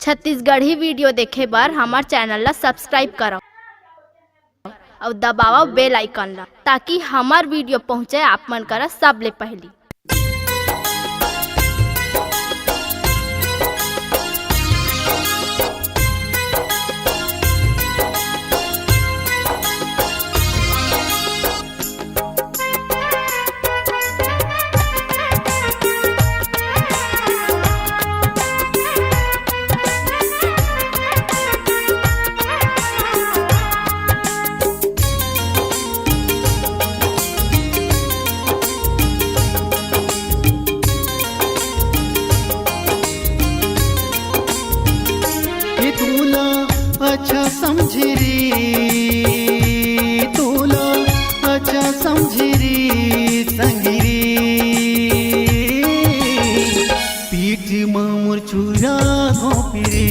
Chhattisgarhi video देखे बर हमार चैनल ला सब्सक्राइब करो और दबाओ बेल आइकन ला ताकि हमार वीडियो पहुँचे आप मन करा सबले पहली। अच्छा समझी री तोला अच्छा समझी री संगिरी पीठ मोर चूरा घोपरी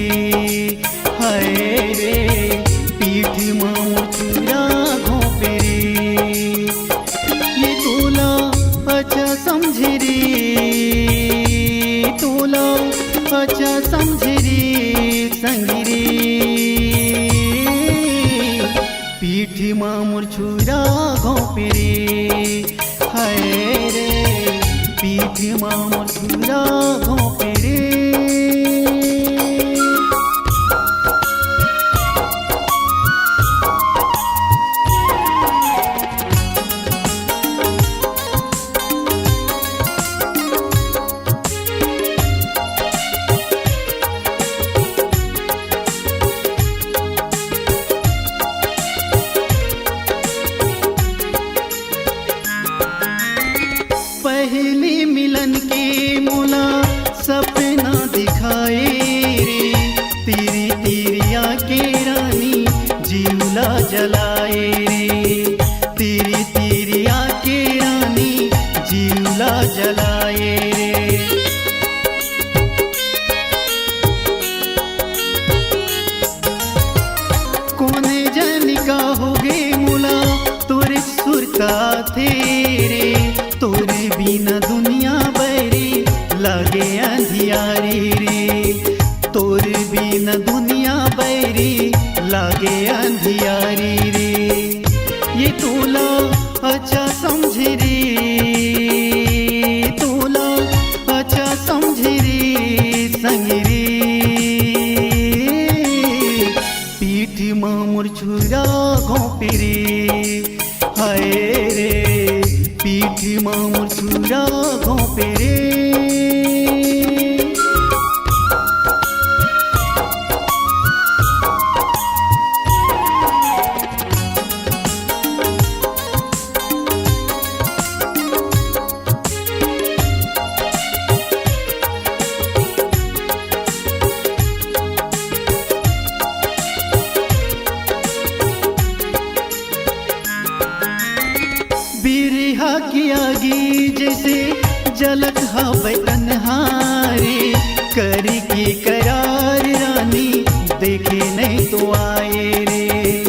हाय रे पीठ मोर चूरा घोपरी ये तोला अच्छा समझी री तोला अच्छा समझी री संगिरी पीठी मामुर छुरा घोपरी हाय रे पीठी मामुर छुरा घोपरी। पहली मिलन के मोला सपना दिखाए रे तेरी तेरिया के रानी जीवला जलाए रे तेरी तेरिया के रानी जीवला जलाए रे। कोने जन का होगे मोला तोरे सुरता तेरे तोरे बिना दुनिया बैरी लागे अंधियारी रे तोरे बिना दुनिया बैरी लागे अंधियारी रे ये तोला अच्छा समझी रे तोला अच्छा समझी रे संगिरी पीठ मामुर छुरा घोपरी हाय रे पीठ मामुर छुरा घोपरी। बिरहा की आगी जैसे जलत हवे अन्हारे करी की करार रानी देखे नहीं तो आए रे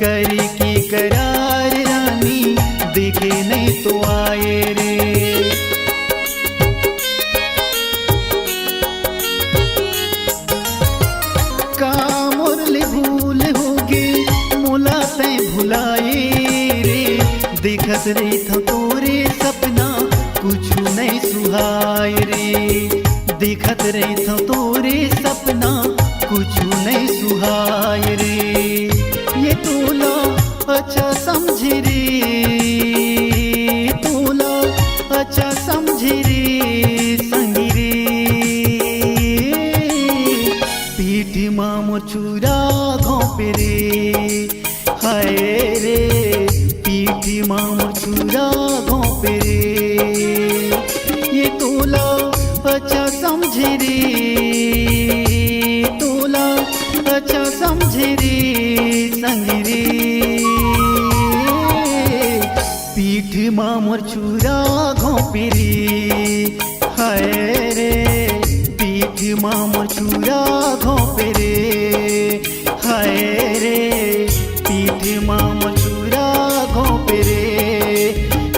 करी की करार रानी देखे नहीं तो आए रे। का मोरले भूल होगे मोला तै भुलाए देखत रे था तोरे सपना कुछ नहीं सुहाय रे देखत रे था तोरे सपना कुछ नहीं सुहाय रे ये तोला अच्छा समझी रे तोला अच्छा समझी रे संगिरी पीठ मामुर छुरा घोपरी हाय रे पीठी मामुर छुरा घोपरी ये तोला अच्छा समझी रे तोला अच्छा समझी रे संगिरी पीठ मामुर छुरा घोपरी हाय रे पीठ मामुर छुरा घोपरी हाय रे पीठ मामुर छुरा घोपरी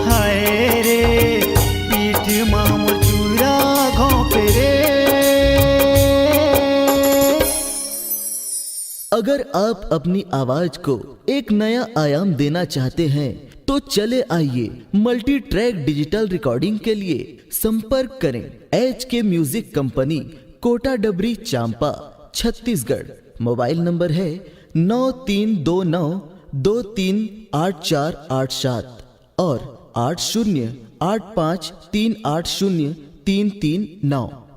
हाय रे पीठ मामुर छुरा घोपरी। अगर आप अपनी आवाज को एक नया आयाम देना चाहते हैं तो चले आइए मल्टी ट्रैक डिजिटल रिकॉर्डिंग के लिए संपर्क करें HK म्यूजिक कंपनी, कोटा डबरी, चांपा, छत्तीसगढ़। मोबाइल नंबर है 9329238487 और 8085380339।